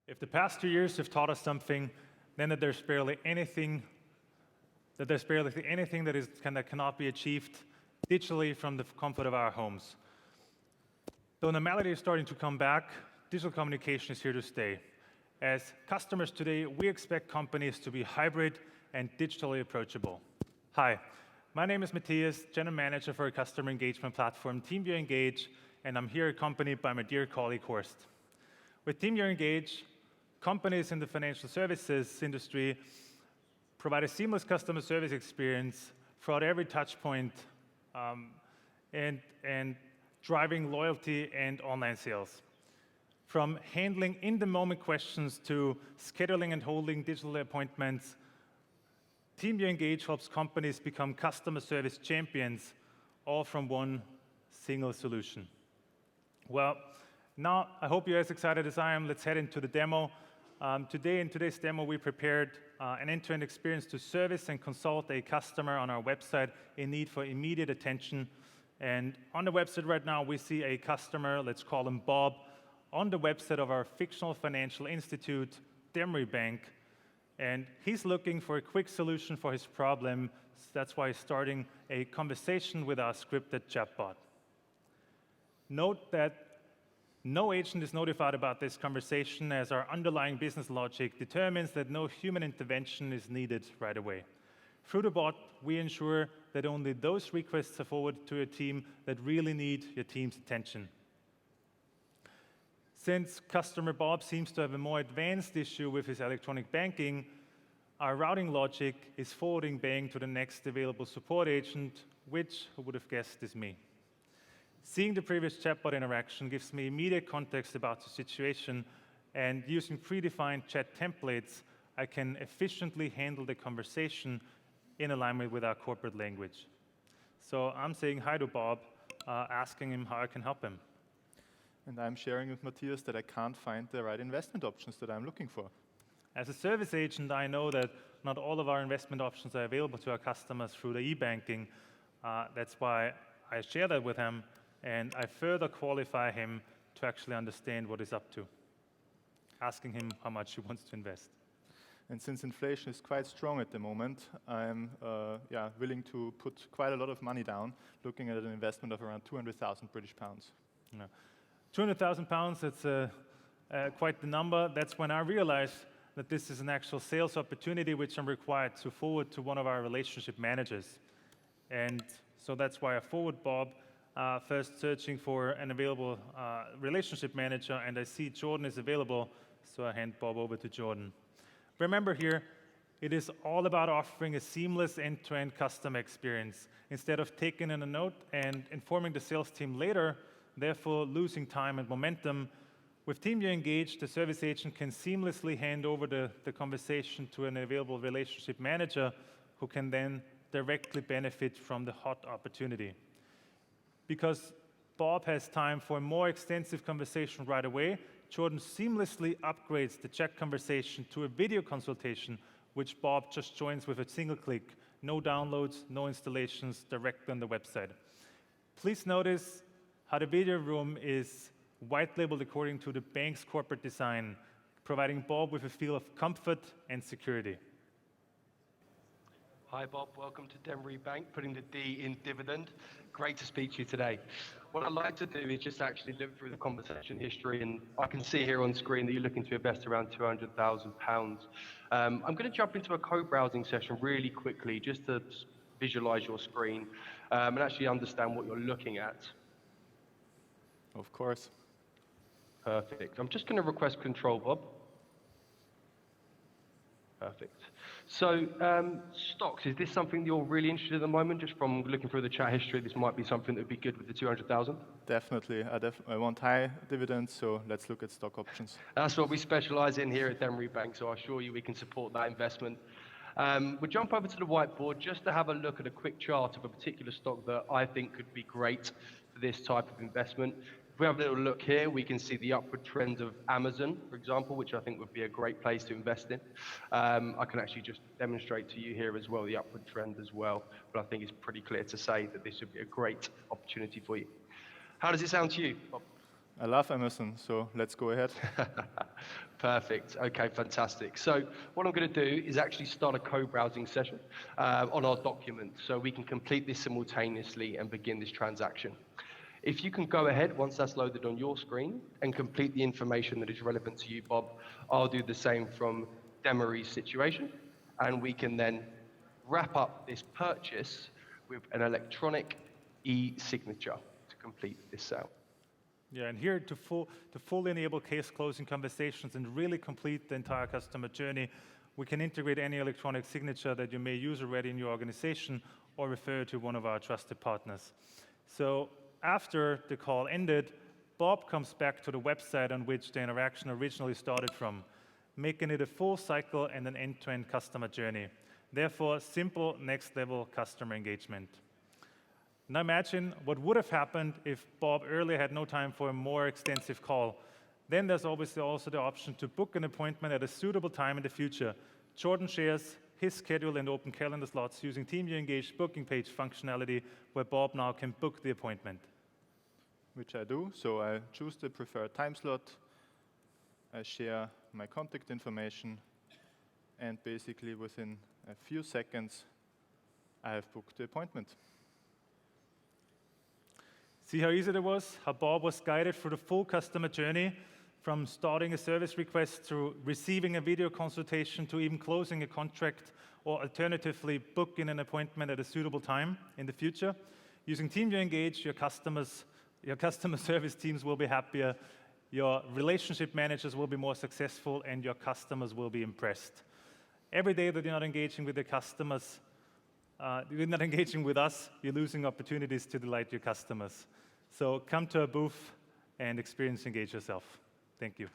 If the past 2 years have taught us something, then that there's barely anything that cannot be achieved digitally from the comfort of our homes. Though normality is starting to come back, digital communication is here to stay. As customers today, we expect companies to be hybrid and digitally approachable. Hi, my name is Matthias, General Manager for a customer engagement platform, TeamViewer AG, and I'm here accompanied by my dear colleague Horst. With TeamViewer AG, companies in the financial services industry provide a seamless customer service experience throughout every touch point and driving loyalty and online sales. From handling in-the-moment questions to scheduling and holding digital appointments, TeamViewer AG helps companies become customer service champions, all from one single solution. Well, now I hope you're as excited as I am. Let's head into the demo. In today's demo, we prepared an end-to-end experience to service and consult a customer on our website in need for immediate attention. And on the website right now, we see a customer, let's call him Bob, on the website of our fictional financial institute, Demry Bank. And he's looking for a quick solution for his problem. So that's why he's starting a conversation with our scripted chatbot. Note that no agent is notified about this conversation, as our underlying business logic determines that no human intervention is needed right away. Through the bot, we ensure that only those requests are forwarded to your team that really need your team's attention. Since customer Bob seems to have a more advanced issue with his electronic banking, our routing logic is forwarding Bang to the next available support agent, which, who would have guessed, is me. Seeing the previous chatbot interaction gives me immediate context about the situation, and using predefined chat templates, I can efficiently handle the conversation in alignment with our corporate language. So I'm saying hi to Bob, asking him how I can help him. And I'm sharing with Matthias that I can't find the right investment options that I'm looking for. As a service agent, I know that not all of our investment options are available to our customers through the e-banking. That's why I share that with him, and I further qualify him to actually understand what he's up to, asking him how much he wants to invest. And since inflation is quite strong at the moment, I'm willing to put quite a lot of money down, looking at an investment of around 200,000 British pounds. Yeah. 200,000 pounds, that's quite the number. That's when I realized that this is an actual sales opportunity which I'm required to forward to one of our relationship managers. And so that's why I forward Bob, first searching for an available relationship manager, and I see Jordan is available, so I hand Bob over to Jordan. Remember here, it is all about offering a seamless end-to-end customer experience. Instead of taking in a note and informing the sales team later, therefore losing time and momentum, with TeamViewer Engage, the service agent can seamlessly hand over the conversation to an available relationship manager who can then directly benefit from the hot opportunity. Because Bob has time for a more extensive conversation right away, Jordan seamlessly upgrades the chat conversation to a video consultation, which Bob just joins with a single click. No downloads, no installations, directly on the website. Please notice how the video room is white labeled according to the bank's corporate design, providing Bob with a feel of comfort and security. Hi Bob, welcome to Demry Bank, putting the D in dividend. Great to speak to you today. What I'd like to do is just actually look through the conversation history, and I can see here on screen that you're looking to invest around £200,000. I'm going to jump into a co-browsing session really quickly just to visualize your screen and actually understand what you're looking at. Of course. Perfect. I'm just going to request control, Bob. Perfect. So, stocks, is this something you're really interested in at the moment? Just from looking through the chat history, this might be something that would be good with the 200,000? Definitely. I want high dividends, so let's look at stock options. That's what we specialize in here at Demry Bank, so I assure you we can support that investment. We'll jump over to the whiteboard just to have a look at a quick chart of a particular stock that I think could be great for this type of investment. If we have a little look here, we can see the upward trend of Amazon, for example, which I think would be a great place to invest in. I can actually just demonstrate to you here as well the upward trend as well, but I think it's pretty clear to say that this would be a great opportunity for you. How does it sound to you, Bob? I love Amazon, so let's go ahead. Perfect. Okay, fantastic. So what I'm going to do is actually start a co-browsing session on our document so we can complete this simultaneously and begin this transaction. If you can go ahead once that's loaded on your screen and complete the information that is relevant to you, Bob, I'll do the same from Demarie's situation, and we can then wrap up this purchase with an electronic e-signature to complete this sale. Yeah, and here to fully enable case closing conversations and really complete the entire customer journey, we can integrate any electronic signature that you may use already in your organization or refer to one of our trusted partners. So after the call ended, Bob comes back to the website on which the interaction originally started from, making it a full cycle and an end-to-end customer journey. Therefore, simple next-level customer engagement. Now imagine what would have happened if Bob earlier had no time for a more extensive call. Then there's obviously also the option to book an appointment at a suitable time in the future. Jordan shares his schedule and open calendar slots using TeamViewer Engage booking page functionality, where Bob now can book the appointment. Which I do. So I choose the preferred time slot, I share my contact information, and basically within a few seconds, I have booked the appointment. See how easy it was? How Bob was guided through the full customer journey, from starting a service request to receiving a video consultation to even closing a contract, or alternatively booking an appointment at a suitable time in the future. Using TeamViewer Engage, your customer service teams will be happier, your relationship managers will be more successful, and your customers will be impressed. Every day that you're not engaging with the customers, you're not engaging with us, you're losing opportunities to delight your customers. So come to our booth and experience Engage yourself. Thank you.